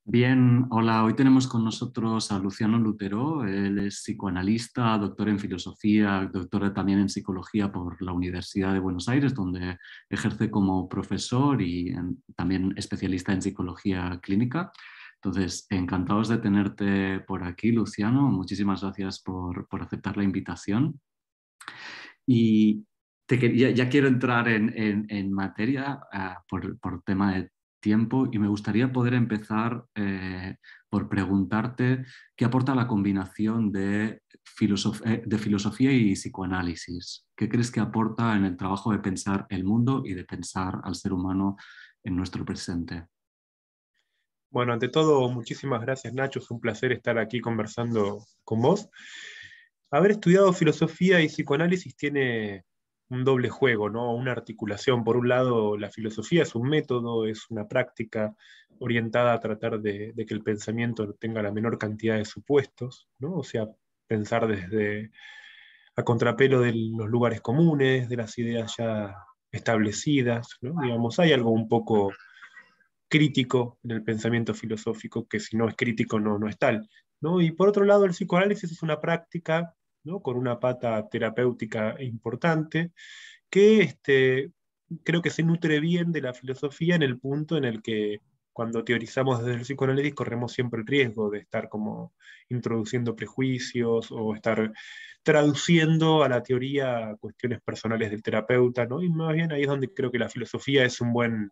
Bien, hola, hoy tenemos con nosotros a Luciano Lutero. Él es psicoanalista, doctor en filosofía, doctor también en psicología por la Universidad de Buenos Aires, donde ejerce como profesor y también especialista en psicología clínica. Entonces, encantados de tenerte por aquí, Luciano. Muchísimas gracias por aceptar la invitación. Y ya quiero entrar en materia por tema de tiempo y me gustaría poder empezar por preguntarte qué aporta la combinación de filosofía y psicoanálisis. ¿Qué crees que aporta en el trabajo de pensar el mundo y de pensar al ser humano en nuestro presente? Bueno, ante todo, muchísimas gracias, Nacho. Es un placer estar aquí conversando con vos. Haber estudiado filosofía y psicoanálisis tiene un doble juego, ¿no? Una articulación. Por un lado, la filosofía es un método, es una práctica orientada a tratar de que el pensamiento tenga la menor cantidad de supuestos, ¿no? O sea, pensar desde a contrapelo de los lugares comunes, de las ideas ya establecidas, ¿no? Digamos, hay algo un poco crítico en el pensamiento filosófico, que si no es crítico no es tal, ¿no? Y por otro lado, el psicoanálisis es una práctica, ¿no? Con una pata terapéutica importante, que creo que se nutre bien de la filosofía en el punto en el que cuando teorizamos desde el psicoanálisis corremos siempre el riesgo de estar como introduciendo prejuicios o estar traduciendo a la teoría cuestiones personales del terapeuta, ¿no? Y más bien ahí es donde creo que la filosofía es un buen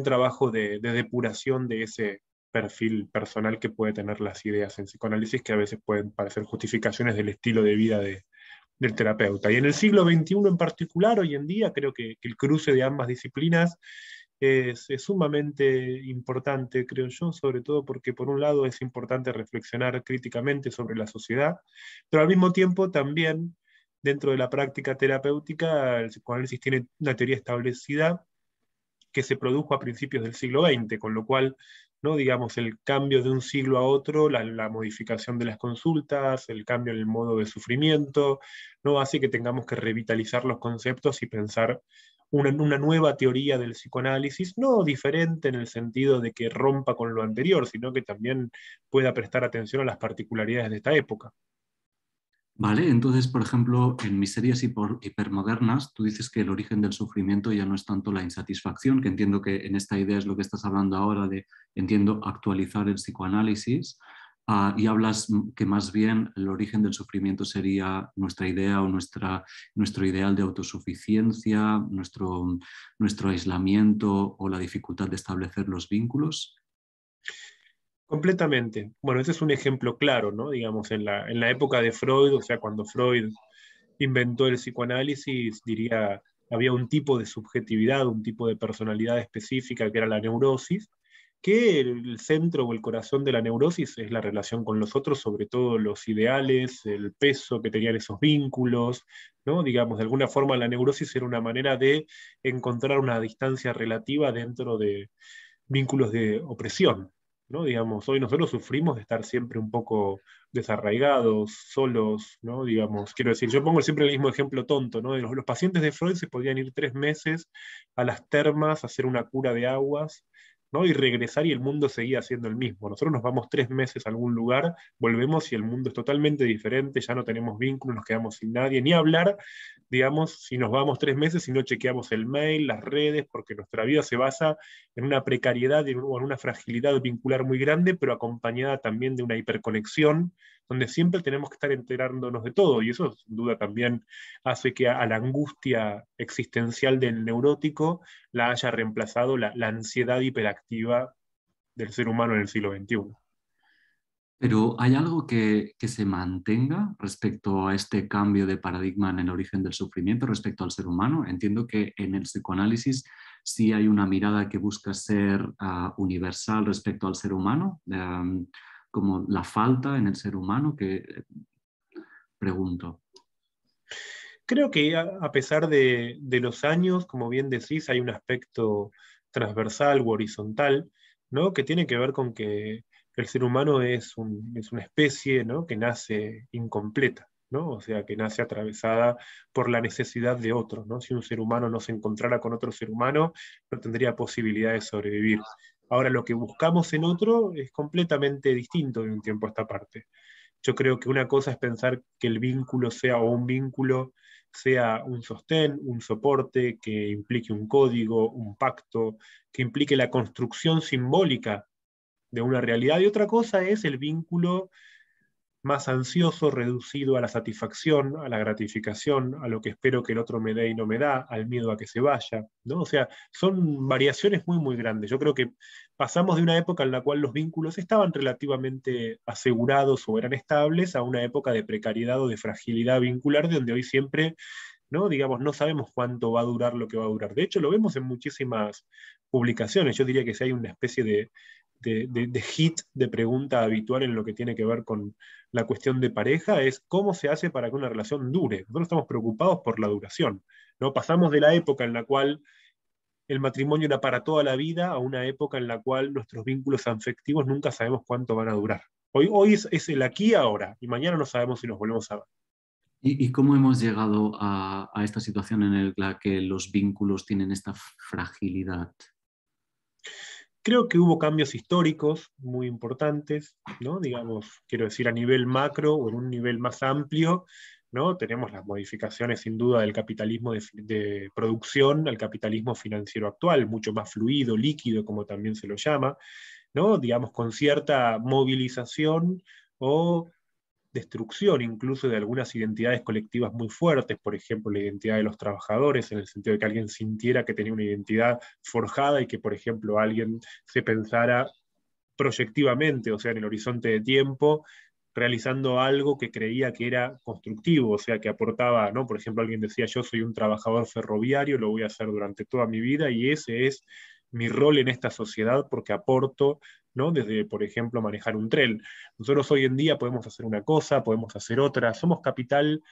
trabajo de depuración de ese perfil personal que puede tener las ideas en psicoanálisis, que a veces pueden parecer justificaciones del estilo de vida del terapeuta. Y en el siglo XXI en particular, hoy en día, creo que el cruce de ambas disciplinas es sumamente importante, creo yo, sobre todo porque por un lado es importante reflexionar críticamente sobre la sociedad, pero al mismo tiempo también dentro de la práctica terapéutica el psicoanálisis tiene una teoría establecida que se produjo a principios del siglo XX, con lo cual, ¿no? Digamos, el cambio de un siglo a otro, la modificación de las consultas, el cambio en el modo de sufrimiento, ¿no? Hace que tengamos que revitalizar los conceptos y pensar una nueva teoría del psicoanálisis, no diferente en el sentido de que rompa con lo anterior, sino que también pueda prestar atención a las particularidades de esta época. Vale, entonces, por ejemplo, en Miserias hipermodernas, tú dices que el origen del sufrimiento ya no es tanto la insatisfacción, que entiendo que en esta idea es lo que estás hablando ahora de, entiendo, actualizar el psicoanálisis, y hablas que más bien el origen del sufrimiento sería nuestra idea o nuestro ideal de autosuficiencia, nuestro aislamiento o la dificultad de establecer los vínculos. Completamente. Bueno, ese es un ejemplo claro, ¿no? Digamos, en la época de Freud, o sea, cuando Freud inventó el psicoanálisis, diría, había un tipo de subjetividad, un tipo de personalidad específica que era la neurosis, que el centro o el corazón de la neurosis es la relación con los otros, sobre todo los ideales, el peso que tenían esos vínculos, ¿no? Digamos, de alguna forma la neurosis era una manera de encontrar una distancia relativa dentro de vínculos de opresión, ¿no? Digamos, hoy nosotros sufrimos de estar siempre un poco desarraigados, solos, ¿no? Digamos, quiero decir, yo pongo siempre el mismo ejemplo tonto, ¿no? Los pacientes de Freud se podían ir 3 meses a las termas a hacer una cura de aguas, ¿no? Y regresar y el mundo seguía siendo el mismo. Nosotros nos vamos 3 meses a algún lugar, volvemos y el mundo es totalmente diferente, ya no tenemos vínculos, nos quedamos sin nadie, ni hablar, digamos, si nos vamos 3 meses y no chequeamos el mail, las redes, porque nuestra vida se basa en una precariedad o en una fragilidad vincular muy grande, pero acompañada también de una hiperconexión, donde siempre tenemos que estar enterándonos de todo, y eso sin duda también hace que a la angustia existencial del neurótico la haya reemplazado la ansiedad hiperactiva del ser humano en el siglo XXI. Pero ¿hay algo que se mantenga respecto a este cambio de paradigma en el origen del sufrimiento respecto al ser humano? Entiendo que en el psicoanálisis sí hay una mirada que busca ser universal respecto al ser humano, como la falta en el ser humano, que pregunto. Creo que a pesar de los años, como bien decís, hay un aspecto transversal u horizontal, ¿no? Que tiene que ver con que el ser humano es una especie, ¿no? Que nace incompleta, ¿no? O sea, que nace atravesada por la necesidad de otro, ¿no? Si un ser humano no se encontrara con otro ser humano, no tendría posibilidad de sobrevivir. Ahora, lo que buscamos en otro es completamente distinto de un tiempo a esta parte. Yo creo que una cosa es pensar que el vínculo sea o un vínculo sea un sostén, un soporte, que implique un código, un pacto, que implique la construcción simbólica de una realidad. Y otra cosa es el vínculo más ansioso, reducido a la satisfacción, a la gratificación, a lo que espero que el otro me dé y no me da, al miedo a que se vaya, ¿no? O sea, son variaciones muy, muy grandes. Yo creo que pasamos de una época en la cual los vínculos estaban relativamente asegurados o eran estables a una época de precariedad o de fragilidad vincular, de donde hoy siempre, ¿no? Digamos, no sabemos cuánto va a durar lo que va a durar. De hecho, lo vemos en muchísimas publicaciones. Yo diría que si hay una especie de hit de pregunta habitual en lo que tiene que ver con la cuestión de pareja, es cómo se hace para que una relación dure. Nosotros estamos preocupados por la duración, ¿no? Pasamos de la época en la cual el matrimonio era para toda la vida a una época en la cual nuestros vínculos afectivos nunca sabemos cuánto van a durar. Hoy es el aquí y ahora, y mañana no sabemos si nos volvemos a ver. Y cómo hemos llegado a esta situación en la que los vínculos tienen esta fragilidad? Creo que hubo cambios históricos muy importantes, ¿no? Digamos, quiero decir, a nivel macro o en un nivel más amplio, ¿no? Tenemos las modificaciones sin duda del capitalismo de producción al capitalismo financiero actual, mucho más fluido, líquido, como también se lo llama, ¿no? Digamos, con cierta movilización o destrucción incluso de algunas identidades colectivas muy fuertes, por ejemplo, la identidad de los trabajadores, en el sentido de que alguien sintiera que tenía una identidad forjada y que, por ejemplo, alguien se pensara proyectivamente, o sea, en el horizonte de tiempo, realizando algo que creía que era constructivo, o sea, que aportaba, ¿no? Por ejemplo, alguien decía, yo soy un trabajador ferroviario, lo voy a hacer durante toda mi vida y ese es mi rol en esta sociedad porque aporto, ¿no? Desde, por ejemplo, manejar un tren. Nosotros hoy en día podemos hacer una cosa, podemos hacer otra, somos capital,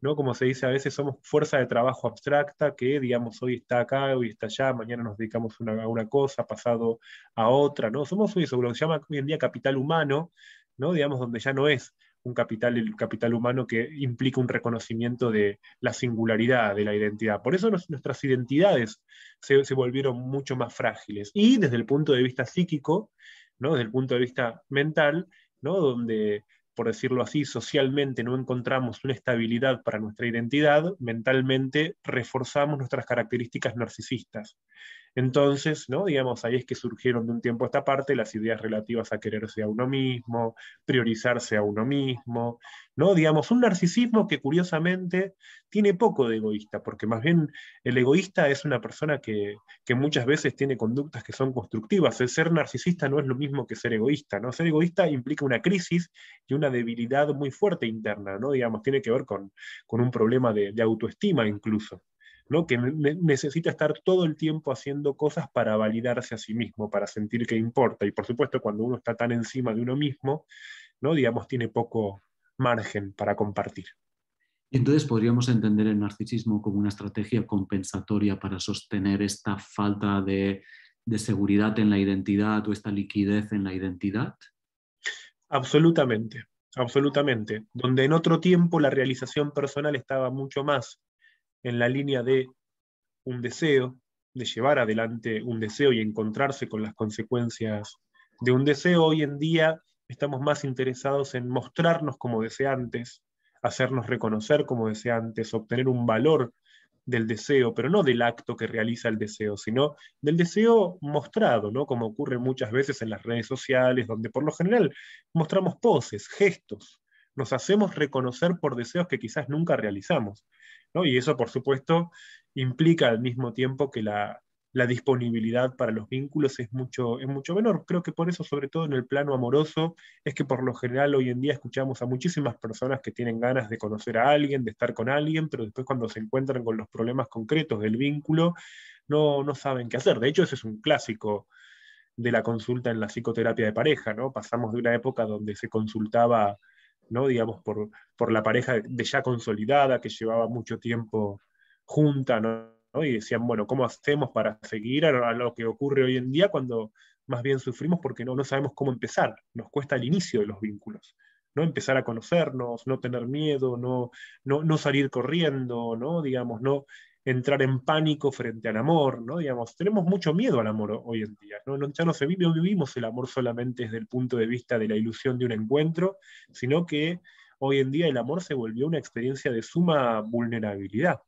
¿no? Como se dice a veces, somos fuerza de trabajo abstracta que, digamos, hoy está acá, hoy está allá, mañana nos dedicamos a una cosa, pasado a otra, ¿no? Somos hoy eso, lo que se llama hoy en día capital humano, ¿no? Digamos, donde ya no es un capital, el capital humano que implica un reconocimiento de la singularidad, de la identidad. Por eso nuestras identidades se volvieron mucho más frágiles. Y desde el punto de vista psíquico, ¿no? Desde el punto de vista mental, ¿no? Donde, por decirlo así, socialmente no encontramos una estabilidad para nuestra identidad, mentalmente reforzamos nuestras características narcisistas. Entonces, ¿no? Digamos, ahí es que surgieron de un tiempo a esta parte las ideas relativas a quererse a uno mismo, priorizarse a uno mismo, ¿no? Digamos, un narcisismo que curiosamente tiene poco de egoísta, porque más bien el egoísta es una persona que muchas veces tiene conductas que son constructivas. El ser narcisista no es lo mismo que ser egoísta, ¿no? Ser egoísta implica una crisis y una debilidad muy fuerte interna, ¿no? Digamos, tiene que ver con un problema de autoestima incluso. ¿No? Que necesita estar todo el tiempo haciendo cosas para validarse a sí mismo, para sentir que importa. Y por supuesto, cuando uno está tan encima de uno mismo, ¿no? Digamos, tiene poco margen para compartir. Y entonces podríamos entender el narcisismo como una estrategia compensatoria para sostener esta falta de seguridad en la identidad o esta liquidez en la identidad. Absolutamente, absolutamente. Donde en otro tiempo la realización personal estaba mucho más en la línea de un deseo, de llevar adelante un deseo y encontrarse con las consecuencias de un deseo, hoy en día estamos más interesados en mostrarnos como deseantes, hacernos reconocer como deseantes, obtener un valor del deseo, pero no del acto que realiza el deseo, sino del deseo mostrado, ¿no? Como ocurre muchas veces en las redes sociales, donde por lo general mostramos poses, gestos, nos hacemos reconocer por deseos que quizás nunca realizamos, ¿no? Y eso, por supuesto, implica al mismo tiempo que la disponibilidad para los vínculos es mucho menor. Creo que por eso, sobre todo en el plano amoroso, es que por lo general hoy en día escuchamos a muchísimas personas que tienen ganas de conocer a alguien, de estar con alguien, pero después cuando se encuentran con los problemas concretos del vínculo, no saben qué hacer. De hecho, ese es un clásico de la consulta en la psicoterapia de pareja, ¿no? Pasamos de una época donde se consultaba, ¿no? Digamos, por la pareja de ya consolidada, que llevaba mucho tiempo junta, ¿no? Y decían, bueno, ¿cómo hacemos para seguir a lo que ocurre hoy en día cuando más bien sufrimos porque no sabemos cómo empezar? Nos cuesta el inicio de los vínculos, ¿no? Empezar a conocernos, no tener miedo, no salir corriendo, ¿no? Digamos, no entrar en pánico frente al amor, ¿no? Digamos, tenemos mucho miedo al amor hoy en día, ¿no? Ya no vivimos el amor solamente desde el punto de vista de la ilusión de un encuentro, sino que hoy en día el amor se volvió una experiencia de suma vulnerabilidad.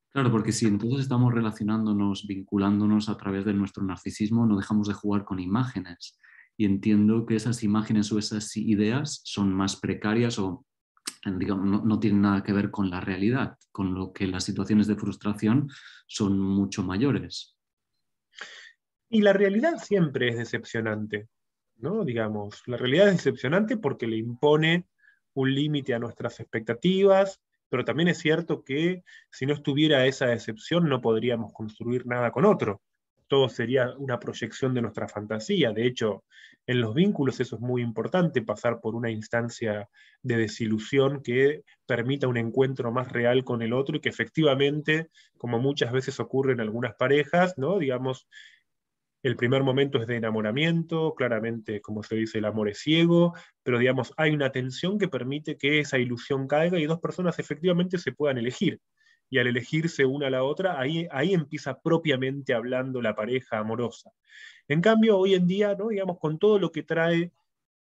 Claro, porque si entonces estamos relacionándonos, vinculándonos a través de nuestro narcisismo, no dejamos de jugar con imágenes. Y entiendo que esas imágenes o esas ideas son más precarias o digamos, no tienen nada que ver con la realidad, con lo que las situaciones de frustración son mucho mayores. Y la realidad siempre es decepcionante, ¿no? Digamos, la realidad es decepcionante porque le impone un límite a nuestras expectativas, pero también es cierto que si no estuviera esa decepción no podríamos construir nada con otro. Todo sería una proyección de nuestra fantasía. De hecho, en los vínculos eso es muy importante, pasar por una instancia de desilusión que permita un encuentro más real con el otro y que efectivamente, como muchas veces ocurre en algunas parejas, ¿no? Digamos, el primer momento es de enamoramiento, claramente, como se dice, el amor es ciego, pero digamos, hay una tensión que permite que esa ilusión caiga y dos personas efectivamente se puedan elegir. Y al elegirse una a la otra, ahí empieza propiamente hablando la pareja amorosa. En cambio, hoy en día, ¿no? Digamos, con todo lo que trae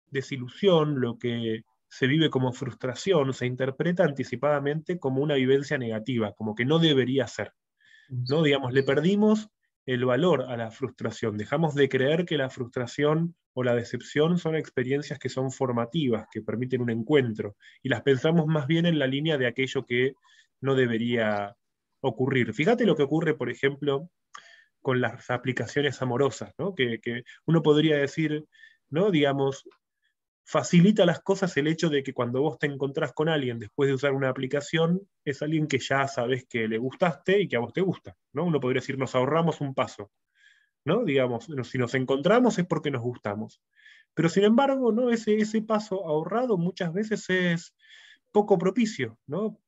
desilusión, lo que se vive como frustración, se interpreta anticipadamente como una vivencia negativa, como que no debería ser. ¿No? Digamos, le perdimos el valor a la frustración, dejamos de creer que la frustración o la decepción son experiencias que son formativas, que permiten un encuentro, y las pensamos más bien en la línea de aquello que no debería ocurrir. Fíjate lo que ocurre, por ejemplo, con las aplicaciones amorosas, ¿no? Que uno podría decir, ¿no? Digamos, facilita las cosas el hecho de que cuando vos te encontrás con alguien después de usar una aplicación, es alguien que ya sabes que le gustaste y que a vos te gusta, ¿no? Uno podría decir, nos ahorramos un paso, ¿no? Digamos, si nos encontramos es porque nos gustamos. Pero sin embargo, ¿no? Ese paso ahorrado muchas veces es poco propicio, ¿no?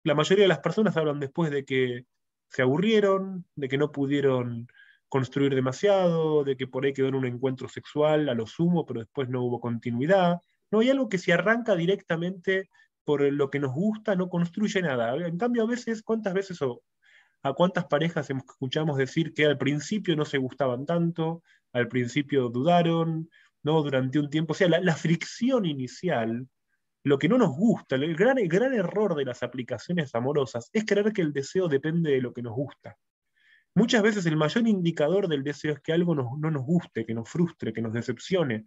La mayoría de las personas hablan después de que se aburrieron, de que no pudieron construir demasiado, de que por ahí quedó en un encuentro sexual a lo sumo, pero después no hubo continuidad. No hay algo que se arranca directamente por lo que nos gusta, no construye nada. En cambio, a veces, ¿cuántas veces o a cuántas parejas escuchamos decir que al principio no se gustaban tanto, al principio dudaron, ¿no? Durante un tiempo? O sea, la fricción inicial, lo que no nos gusta, el gran error de las aplicaciones amorosas es creer que el deseo depende de lo que nos gusta. Muchas veces el mayor indicador del deseo es que algo no nos guste, que nos frustre, que nos decepcione.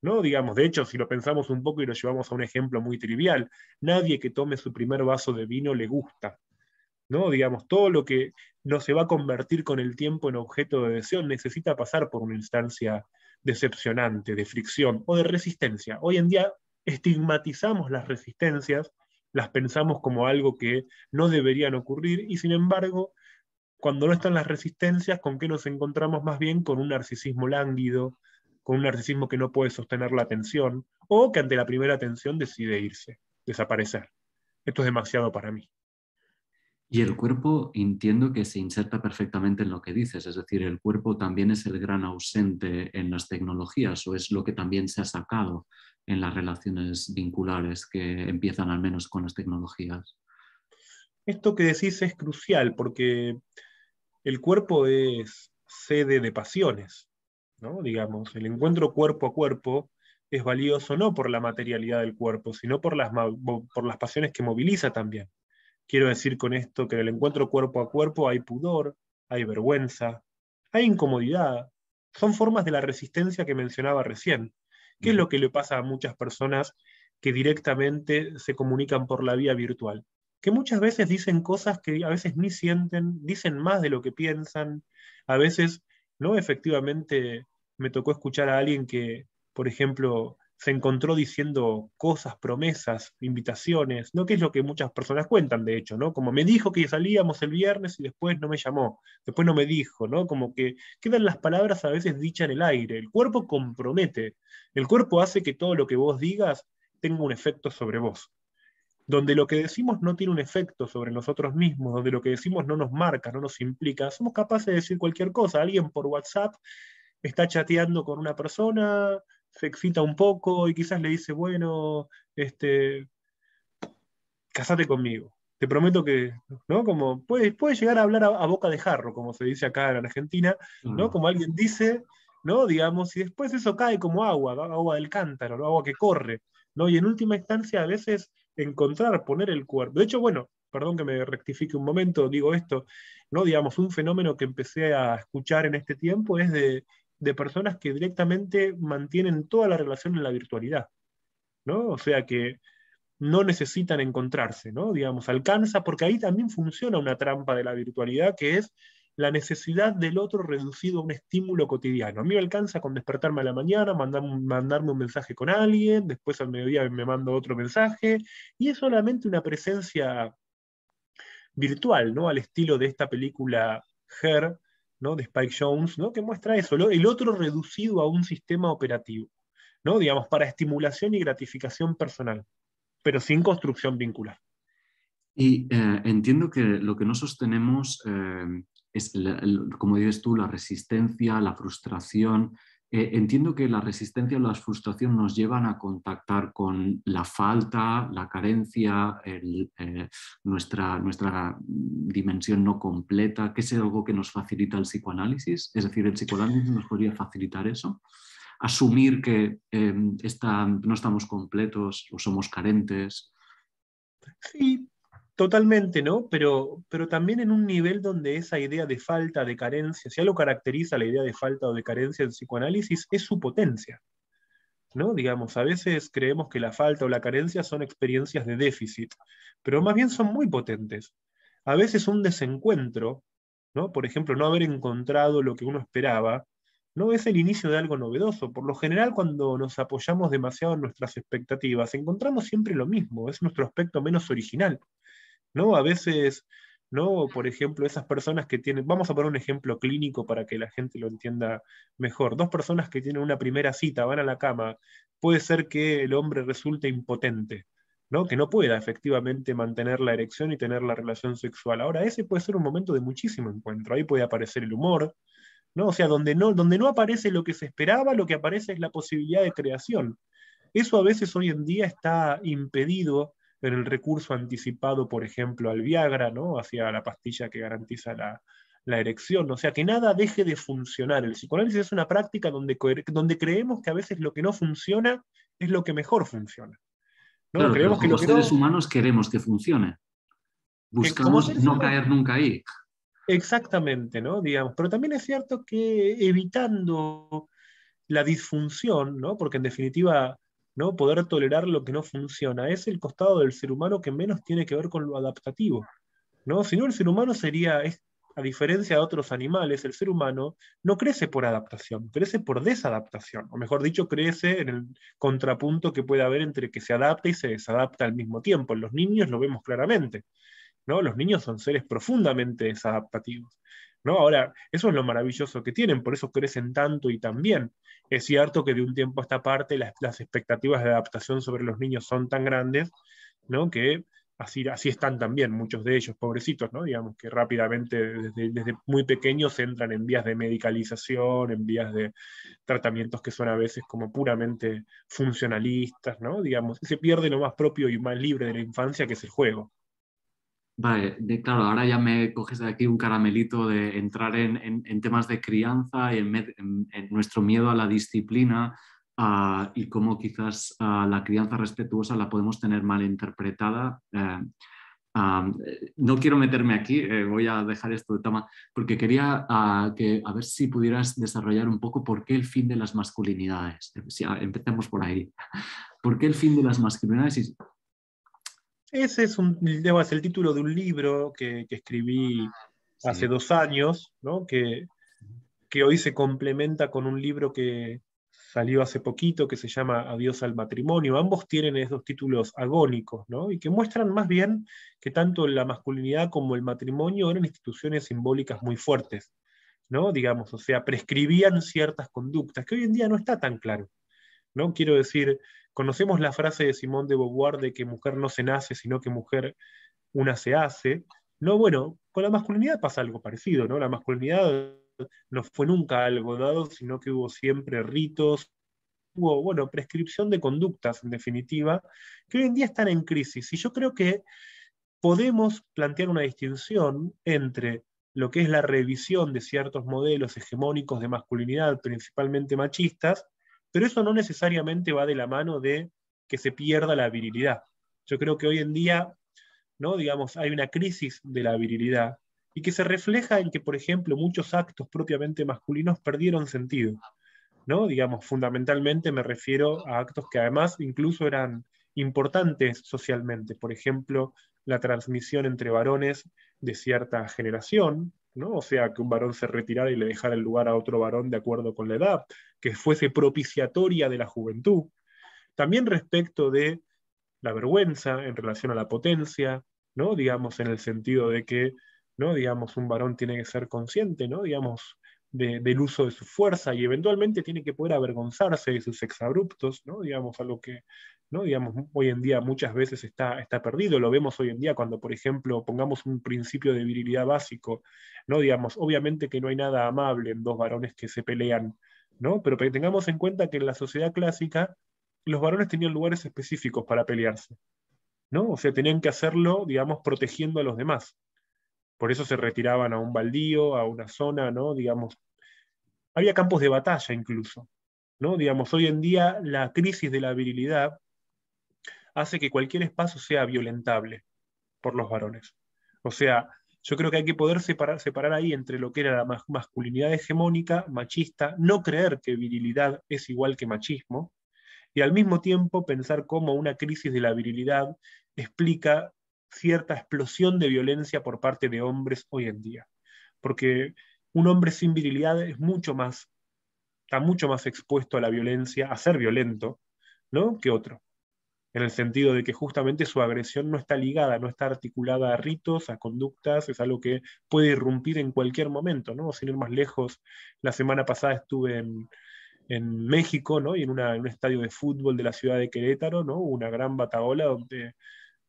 ¿No? Digamos, de hecho, si lo pensamos un poco y lo llevamos a un ejemplo muy trivial, nadie que tome su primer vaso de vino le gusta. ¿No? Digamos, todo lo que no se va a convertir con el tiempo en objeto de deseo necesita pasar por una instancia decepcionante, de fricción o de resistencia. Hoy en día estigmatizamos las resistencias, las pensamos como algo que no deberían ocurrir y sin embargo, cuando no están las resistencias, ¿con qué nos encontramos más bien? Con un narcisismo lánguido, con un narcisismo que no puede sostener la atención o que ante la primera atención decide irse, desaparecer. Esto es demasiado para mí. Y el cuerpo entiendo que se inserta perfectamente en lo que dices, es decir, el cuerpo también es el gran ausente en las tecnologías o es lo que también se ha sacado en las relaciones vinculares que empiezan al menos con las tecnologías. Esto que decís es crucial porque el cuerpo es sede de pasiones, ¿no? Digamos, el encuentro cuerpo a cuerpo es valioso no por la materialidad del cuerpo, sino por las pasiones que moviliza también. Quiero decir con esto que en el encuentro cuerpo a cuerpo hay pudor, hay vergüenza, hay incomodidad. Son formas de la resistencia que mencionaba recién. ¿Qué es lo que le pasa a muchas personas que directamente se comunican por la vía virtual? Que muchas veces dicen cosas que a veces ni sienten, dicen más de lo que piensan. A veces, ¿no? Efectivamente, me tocó escuchar a alguien que, por ejemplo, se encontró diciendo cosas, promesas, invitaciones, ¿no? Que es lo que muchas personas cuentan, de hecho, ¿no? Como me dijo que salíamos el viernes y después no me llamó, después no me dijo, ¿no? Como que quedan las palabras a veces dichas en el aire. El cuerpo compromete, el cuerpo hace que todo lo que vos digas tenga un efecto sobre vos. Donde lo que decimos no tiene un efecto sobre nosotros mismos, donde lo que decimos no nos marca, no nos implica, somos capaces de decir cualquier cosa. Alguien por WhatsApp está chateando con una persona, se excita un poco y quizás le dice, bueno, casate conmigo. te prometo que, ¿no? Como puede llegar a hablar a boca de jarro, como se dice acá en Argentina, ¿no? Claro. Como alguien dice, ¿no? Digamos, y después eso cae como agua, ¿no? Agua del cántaro, ¿no? Agua que corre, ¿no? Y en última instancia, a veces encontrar, poner el cuerpo. De hecho, bueno, perdón que me rectifique un momento, digo esto, ¿no? Digamos, un fenómeno que empecé a escuchar en este tiempo es de personas que directamente mantienen toda la relación en la virtualidad, ¿no? O sea que no necesitan encontrarse, ¿no? Digamos, alcanza, porque ahí también funciona una trampa de la virtualidad, que es la necesidad del otro reducido a un estímulo cotidiano. A mí me alcanza con despertarme a la mañana, mandarme un mensaje con alguien, después al mediodía me mando otro mensaje, y es solamente una presencia virtual, ¿no? Al estilo de esta película Her, ¿no? De Spike Jones, ¿no? Que muestra eso, el otro reducido a un sistema operativo, ¿no? Digamos, para estimulación y gratificación personal, pero sin construcción vincular. Y entiendo que lo que no sostenemos es, como dices tú, la resistencia, la frustración. Entiendo que la resistencia o la frustración nos llevan a contactar con la falta, la carencia, nuestra dimensión no completa, que es algo que nos facilita el psicoanálisis. Es decir, el psicoanálisis nos podría facilitar eso. Asumir que no estamos completos o somos carentes. Sí, totalmente, ¿no? Pero también en un nivel donde esa idea de falta, de carencia, si algo caracteriza la idea de falta o de carencia del psicoanálisis, es su potencia, ¿no? Digamos, a veces creemos que la falta o la carencia son experiencias de déficit, pero más bien son muy potentes. A veces un desencuentro, ¿no? Por ejemplo, no haber encontrado lo que uno esperaba, no es el inicio de algo novedoso. Por lo general, cuando nos apoyamos demasiado en nuestras expectativas, encontramos siempre lo mismo, es nuestro aspecto menos original, ¿no? A veces, ¿no? Por ejemplo, esas personas que tienen, vamos a poner un ejemplo clínico para que la gente lo entienda mejor. Dos personas que tienen una primera cita, van a la cama, puede ser que el hombre resulte impotente, ¿no? Que no pueda efectivamente mantener la erección y tener la relación sexual. Ahora, ese puede ser un momento de muchísimo encuentro. Ahí puede aparecer el humor, ¿no? O sea, donde no aparece lo que se esperaba, lo que aparece es la posibilidad de creación. Eso a veces hoy en día está impedido en el recurso anticipado, por ejemplo, al Viagra, ¿no? Hacia la pastilla que garantiza la erección. O sea, que nada deje de funcionar. El psicoanálisis es una práctica donde creemos que a veces lo que no funciona es lo que mejor funciona, ¿no? Claro, pero Creemos que como lo que seres no, humanos queremos que funcione. como Buscamos seres no humanos, caer nunca ahí. exactamente, ¿no? Digamos, pero también es cierto que evitando la disfunción, ¿no? Porque en definitiva, ¿no? Poder tolerar lo que no funciona es el costado del ser humano que menos tiene que ver con lo adaptativo, ¿no? Si no, el ser humano sería, a diferencia de otros animales, el ser humano no crece por adaptación, crece por desadaptación, o mejor dicho, crece en el contrapunto que puede haber entre que se adapta y se desadapta al mismo tiempo. En los niños lo vemos claramente, ¿no? Los niños son seres profundamente desadaptativos, ¿no? Ahora, eso es lo maravilloso que tienen, por eso crecen tanto y tan bien. Es cierto que de un tiempo a esta parte las expectativas de adaptación sobre los niños son tan grandes, ¿no? Que así están también muchos de ellos, pobrecitos, ¿no? Digamos que rápidamente, desde muy pequeños, entran en vías de medicalización, en vías de tratamientos que son a veces como puramente funcionalistas, ¿no? Digamos, se pierde lo más propio y más libre de la infancia, que es el juego. Vale, claro, ahora ya me coges de aquí un caramelito de entrar en temas de crianza y en nuestro miedo a la disciplina, y cómo quizás la crianza respetuosa la podemos tener mal interpretada. No quiero meterme aquí, voy a dejar esto de toma, porque quería a ver si pudieras desarrollar un poco por qué el fin de las masculinidades. Si, empecemos por ahí. ¿Por qué el fin de las masculinidades? Ese es el título de un libro que escribí hace Sí. 2 años, ¿no? Que hoy se complementa con un libro que salió hace poquito que se llama Adiós al matrimonio. Ambos tienen esos títulos agónicos, ¿no? Y que muestran más bien que tanto la masculinidad como el matrimonio eran instituciones simbólicas muy fuertes, ¿no? Digamos, o sea, prescribían ciertas conductas, que hoy en día no está tan claro, ¿no? Quiero decir, conocemos la frase de Simone de Beauvoir de que mujer no se nace, sino que mujer una se hace. No, bueno, con la masculinidad pasa algo parecido, ¿no? La masculinidad no fue nunca algo dado, sino que hubo siempre ritos, hubo, bueno, prescripción de conductas, en definitiva, que hoy en día están en crisis. Y yo creo que podemos plantear una distinción entre lo que es la revisión de ciertos modelos hegemónicos de masculinidad, principalmente machistas, pero eso no necesariamente va de la mano de que se pierda la virilidad. Yo creo que hoy en día, ¿no? Digamos, hay una crisis de la virilidad y que se refleja en que, por ejemplo, muchos actos propiamente masculinos perdieron sentido, ¿no? Digamos, fundamentalmente me refiero a actos que además incluso eran importantes socialmente. Por ejemplo, la transmisión entre varones de cierta generación, ¿no? O sea, que un varón se retirara y le dejara el lugar a otro varón de acuerdo con la edad, que fuese propiciatoria de la juventud. También respecto de la vergüenza en relación a la potencia, ¿no? Digamos, en el sentido de que, ¿no? Digamos, un varón tiene que ser consciente, ¿no? Digamos, del uso de su fuerza y eventualmente tiene que poder avergonzarse de sus exabruptos, ¿no? Digamos, algo que, ¿no? Digamos, hoy en día muchas veces está perdido, lo vemos hoy en día cuando, por ejemplo, pongamos un principio de virilidad básico, ¿no? Digamos, obviamente que no hay nada amable en dos varones que se pelean, ¿no? Pero tengamos en cuenta que en la sociedad clásica los varones tenían lugares específicos para pelearse, ¿no? O sea, tenían que hacerlo, digamos, protegiendo a los demás. Por eso se retiraban a un baldío, a una zona, ¿no? Digamos, había campos de batalla incluso, ¿no? Digamos, hoy en día la crisis de la virilidad hace que cualquier espacio sea violentable por los varones. O sea, yo creo que hay que poder separar ahí entre lo que era la masculinidad hegemónica, machista, no creer que virilidad es igual que machismo, y al mismo tiempo pensar cómo una crisis de la virilidad explica cierta explosión de violencia por parte de hombres hoy en día. Porque un hombre sin virilidad está mucho más expuesto a la violencia, a ser violento, ¿no? Que otro. En el sentido de que justamente su agresión no está ligada, no está articulada a ritos, a conductas, es algo que puede irrumpir en cualquier momento, ¿no? Sin ir más lejos, la semana pasada estuve en México, ¿no? Y en un estadio de fútbol de la ciudad de Querétaro, ¿no? Una gran batahola donde,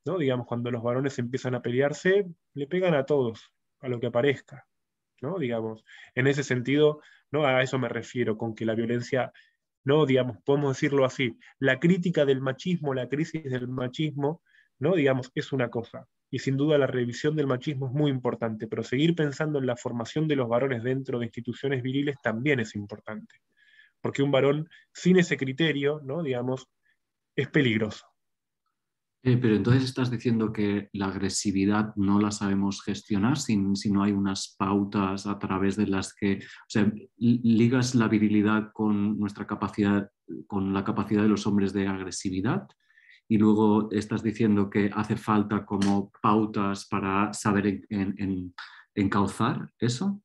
¿no? Digamos, cuando los varones empiezan a pelearse, le pegan a todos, a lo que aparezca, ¿no? Digamos, en ese sentido, ¿no? A eso me refiero, con que la violencia, ¿no? Digamos, podemos decirlo así, la crítica del machismo, la crisis del machismo, ¿no? Digamos, es una cosa. Y sin duda la revisión del machismo es muy importante, pero seguir pensando en la formación de los varones dentro de instituciones viriles también es importante, porque un varón sin ese criterio, ¿no? Digamos, es peligroso. Pero entonces estás diciendo que la agresividad no la sabemos gestionar si no hay unas pautas a través de las que, o sea, ligas la virilidad con nuestra capacidad, con la capacidad de los hombres de agresividad, y luego estás diciendo que hace falta como pautas para saber encauzar eso.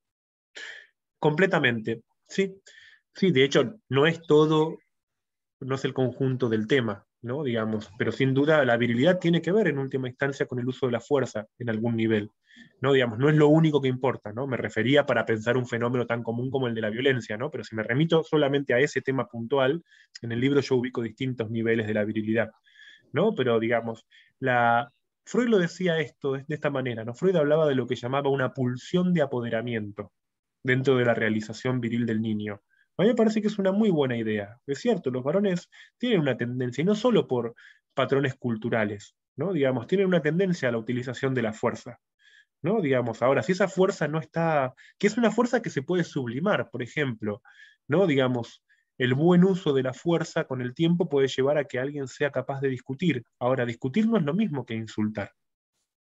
Completamente, sí. Sí, de hecho, no es todo, no es el conjunto del tema, ¿no? Digamos, pero sin duda la virilidad tiene que ver en última instancia con el uso de la fuerza en algún nivel, ¿no? Digamos, no es lo único que importa, ¿no? Me refería para pensar un fenómeno tan común como el de la violencia, ¿no? Pero si me remito solamente a ese tema puntual, en el libro yo ubico distintos niveles de la virilidad, ¿no? Pero digamos, Freud lo decía esto de esta manera, ¿no? Freud hablaba de lo que llamaba una pulsión de apoderamiento dentro de la realización viril del niño. A mí me parece que es una muy buena idea. Es cierto, los varones tienen una tendencia, y no solo por patrones culturales, ¿no? Digamos, tienen una tendencia a la utilización de la fuerza, ¿no? Digamos, ahora, si esa fuerza no está, que es una fuerza que se puede sublimar, por ejemplo, ¿no? Digamos, el buen uso de la fuerza con el tiempo puede llevar a que alguien sea capaz de discutir. Ahora, discutir no es lo mismo que insultar,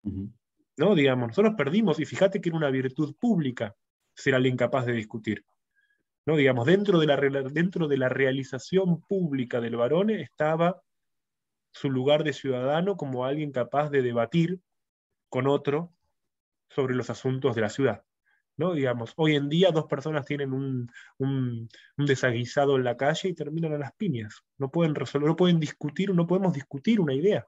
Ujú. ¿no? Digamos, nosotros perdimos, y fíjate que era una virtud pública ser alguien capaz de discutir, ¿no? Digamos, dentro de la realización pública del varón estaba su lugar de ciudadano como alguien capaz de debatir con otro sobre los asuntos de la ciudad, ¿no? Digamos, hoy en día dos personas tienen un desaguisado en la calle y terminan a las piñas. No pueden resolver, no pueden discutir, no podemos discutir una idea,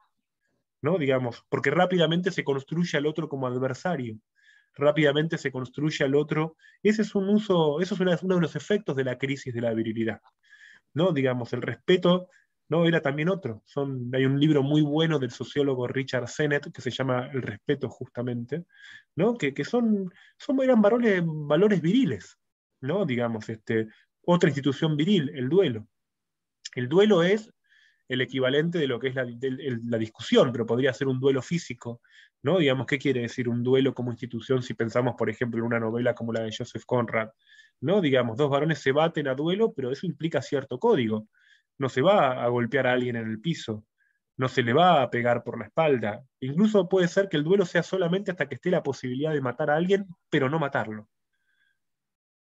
¿no? Digamos, porque rápidamente se construye al otro como adversario, rápidamente se construye al otro. Ese es un uso, eso es uno de los efectos de la crisis de la virilidad, ¿no? Digamos, el respeto, ¿no? Era también otro. Hay un libro muy bueno del sociólogo Richard Sennett que se llama El respeto, justamente, ¿no? Que eran valores viriles, ¿no? Digamos, otra institución viril, el duelo. El duelo es el equivalente de lo que es la discusión, pero podría ser un duelo físico, ¿no? Digamos, ¿qué quiere decir un duelo como institución si pensamos, por ejemplo, en una novela como la de Joseph Conrad? ¿No? Digamos, dos varones se baten a duelo, pero eso implica cierto código. No se va a golpear a alguien en el piso, no se le va a pegar por la espalda. Incluso puede ser que el duelo sea solamente hasta que esté la posibilidad de matar a alguien, pero no matarlo,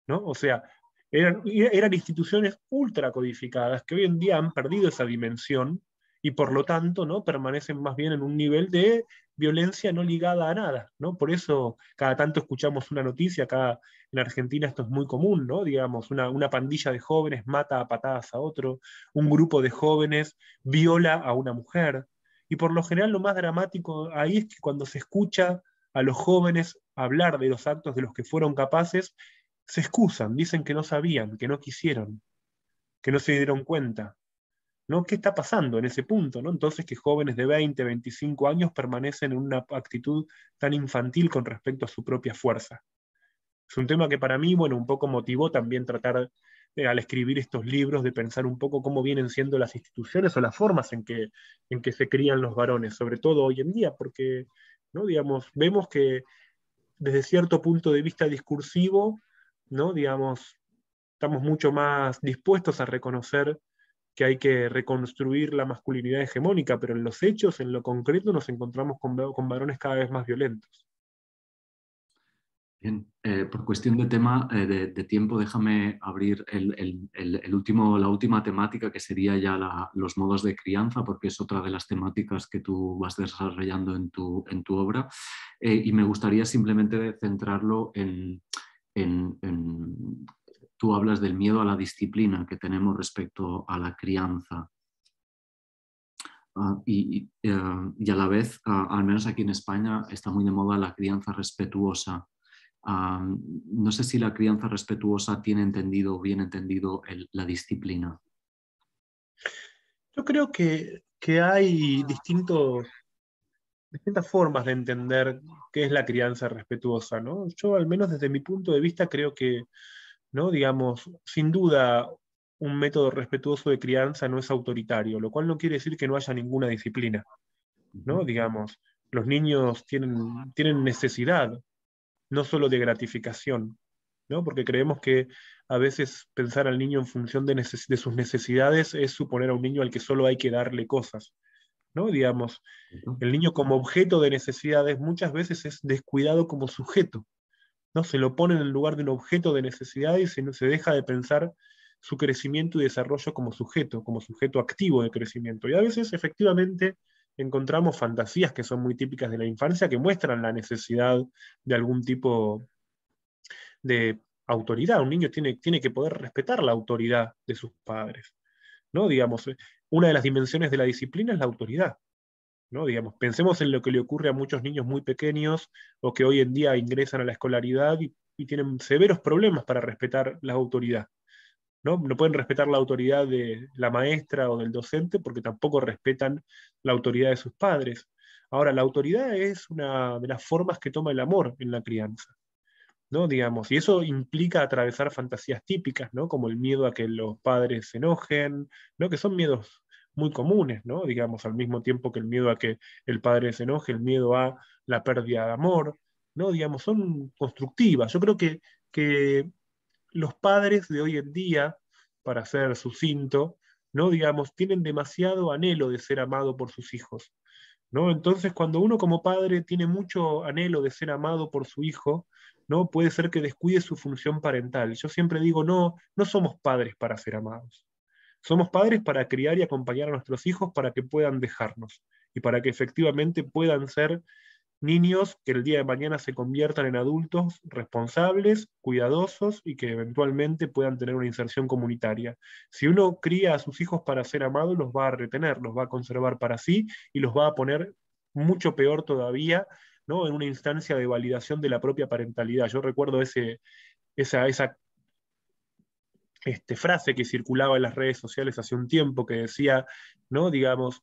¿no? O sea, eran instituciones ultra codificadas que hoy en día han perdido esa dimensión y por lo tanto, ¿no? Permanecen más bien en un nivel de violencia no ligada a nada, ¿no? Por eso cada tanto escuchamos una noticia, acá en Argentina esto es muy común, ¿no? Digamos, una pandilla de jóvenes mata a patadas a otro, un grupo de jóvenes viola a una mujer, y por lo general lo más dramático ahí es que cuando se escucha a los jóvenes hablar de los actos de los que fueron capaces, se excusan, dicen que no sabían, que no quisieron, que no se dieron cuenta, ¿no? ¿Qué está pasando en ese punto, ¿no? Entonces que jóvenes de 20, 25 años permanecen en una actitud tan infantil con respecto a su propia fuerza. Es un tema que para mí, bueno, un poco motivó también tratar, al escribir estos libros, de pensar un poco cómo vienen siendo las instituciones o las formas en que se crían los varones, sobre todo hoy en día, porque, ¿no? Digamos, vemos que desde cierto punto de vista discursivo, ¿no? Digamos, estamos mucho más dispuestos a reconocer que hay que reconstruir la masculinidad hegemónica, pero en los hechos, en lo concreto, nos encontramos con varones cada vez más violentos. Bien, por cuestión de tema, de tiempo, déjame abrir la última temática, que sería ya los modos de crianza, porque es otra de las temáticas que tú vas desarrollando en tu obra. Y me gustaría simplemente centrarlo tú hablas del miedo a la disciplina que tenemos respecto a la crianza. Y a la vez, al menos aquí en España, está muy de moda la crianza respetuosa. No sé si la crianza respetuosa tiene entendido o bien entendido la disciplina. Yo creo que hay distintas formas de entender qué es la crianza respetuosa, ¿no? Yo, al menos desde mi punto de vista, creo que, ¿no? Digamos, sin duda, un método respetuoso de crianza no es autoritario, lo cual no quiere decir que no haya ninguna disciplina, ¿no? Digamos, los niños tienen necesidad, no solo de gratificación, ¿no? Porque creemos que a veces pensar al niño en función de sus necesidades es suponer a un niño al que solo hay que darle cosas, ¿no? Digamos, el niño como objeto de necesidades muchas veces es descuidado como sujeto, ¿no? Se lo pone en el lugar de un objeto de necesidad y se deja de pensar su crecimiento y desarrollo como sujeto activo de crecimiento. Y a veces efectivamente encontramos fantasías que son muy típicas de la infancia que muestran la necesidad de algún tipo de autoridad. Un niño tiene que poder respetar la autoridad de sus padres, ¿no? Digamos, una de las dimensiones de la disciplina es la autoridad, ¿no? Digamos, pensemos en lo que le ocurre a muchos niños muy pequeños o que hoy en día ingresan a la escolaridad y tienen severos problemas para respetar la autoridad, ¿no? No pueden respetar la autoridad de la maestra o del docente porque tampoco respetan la autoridad de sus padres. Ahora, la autoridad es una de las formas que toma el amor en la crianza, ¿no? Digamos, y eso implica atravesar fantasías típicas, ¿no? Como el miedo a que los padres se enojen, ¿no? Que son miedos muy comunes, ¿no? Digamos, al mismo tiempo que el miedo a que el padre se enoje, el miedo a la pérdida de amor, ¿no? Digamos, son constructivas. Yo creo que los padres de hoy en día, para ser sucinto, ¿no? Digamos, tienen demasiado anhelo de ser amado por sus hijos, ¿no? Entonces, cuando uno como padre tiene mucho anhelo de ser amado por su hijo, ¿no? Puede ser que descuide su función parental. Yo siempre digo, no, no somos padres para ser amados. Somos padres para criar y acompañar a nuestros hijos para que puedan dejarnos y para que efectivamente puedan ser niños que el día de mañana se conviertan en adultos responsables, cuidadosos y que eventualmente puedan tener una inserción comunitaria. Si uno cría a sus hijos para ser amados, los va a retener, los va a conservar para sí y los va a poner mucho peor todavía, ¿no? En una instancia de validación de la propia parentalidad. Yo recuerdo esa frase que circulaba en las redes sociales hace un tiempo que decía, ¿no? Digamos,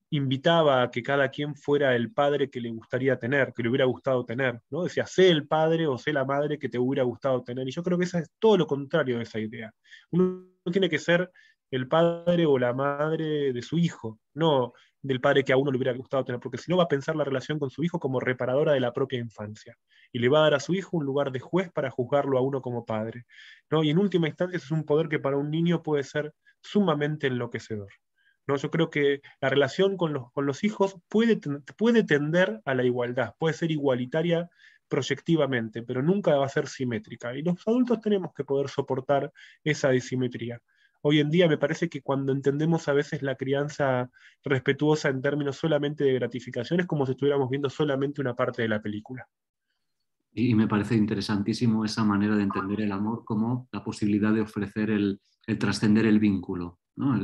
invitaba a que cada quien fuera el padre que le gustaría tener, que le hubiera gustado tener, ¿no? Decía, sé el padre o sé la madre que te hubiera gustado tener. Y yo creo que eso es todo lo contrario de esa idea. Uno tiene que ser el padre o la madre de su hijo, no del padre que a uno le hubiera gustado tener, porque si no va a pensar la relación con su hijo como reparadora de la propia infancia y le va a dar a su hijo un lugar de juez para juzgarlo a uno como padre, ¿no? Y en última instancia ese es un poder que para un niño puede ser sumamente enloquecedor. ¿No? Yo creo que la relación con los hijos puede tender a la igualdad, puede ser igualitaria proyectivamente, pero nunca va a ser simétrica. Y los adultos tenemos que poder soportar esa disimetría. Hoy en día me parece que cuando entendemos a veces la crianza respetuosa en términos solamente de gratificación es como si estuviéramos viendo solamente una parte de la película. Y me parece interesantísimo esa manera de entender el amor como la posibilidad de ofrecer el trascender el vínculo, ¿no?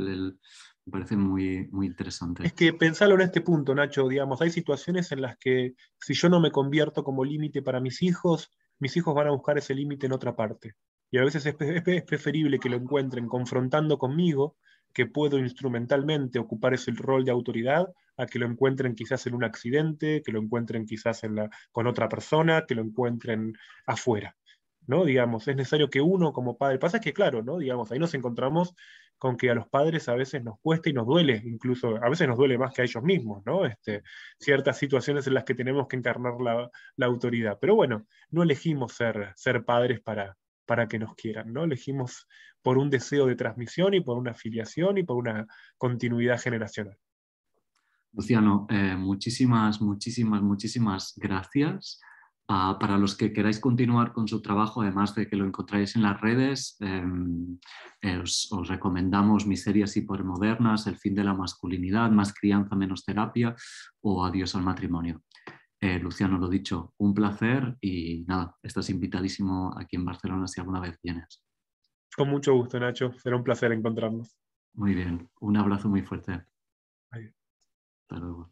Me parece muy, muy Es interesante. que pensarlo en este punto, Nacho, digamos, hay situaciones en las que si yo no me convierto como límite para mis hijos van a buscar ese límite en otra parte. Y a veces es preferible que lo encuentren confrontando conmigo, que puedo instrumentalmente ocupar ese rol de autoridad, a que lo encuentren quizás en un accidente, que lo encuentren quizás con otra persona, que lo encuentren afuera. ¿No? Digamos, es necesario que uno como padre, pasa que claro, ¿no? Digamos, ahí nos encontramos con que a los padres a veces nos cuesta y nos duele, incluso a veces nos duele más que a ellos mismos, ¿no? Ciertas situaciones en las que tenemos que encarnar la autoridad. Pero bueno, no elegimos ser padres para que nos quieran, ¿no? Elegimos por un deseo de transmisión y por una afiliación y por una continuidad generacional. Luciano, muchísimas, muchísimas, muchísimas gracias. Para los que queráis continuar con su trabajo, además de que lo encontráis en las redes, os recomendamos Miserias hipermodernas, El fin de la masculinidad, Más crianza, menos terapia o Adiós al matrimonio. Luciano, lo dicho, un placer y nada, estás invitadísimo aquí en Barcelona si alguna vez vienes. Con mucho gusto, Nacho. Será un placer encontrarnos. Muy bien, un abrazo muy fuerte. Adiós. Hasta luego.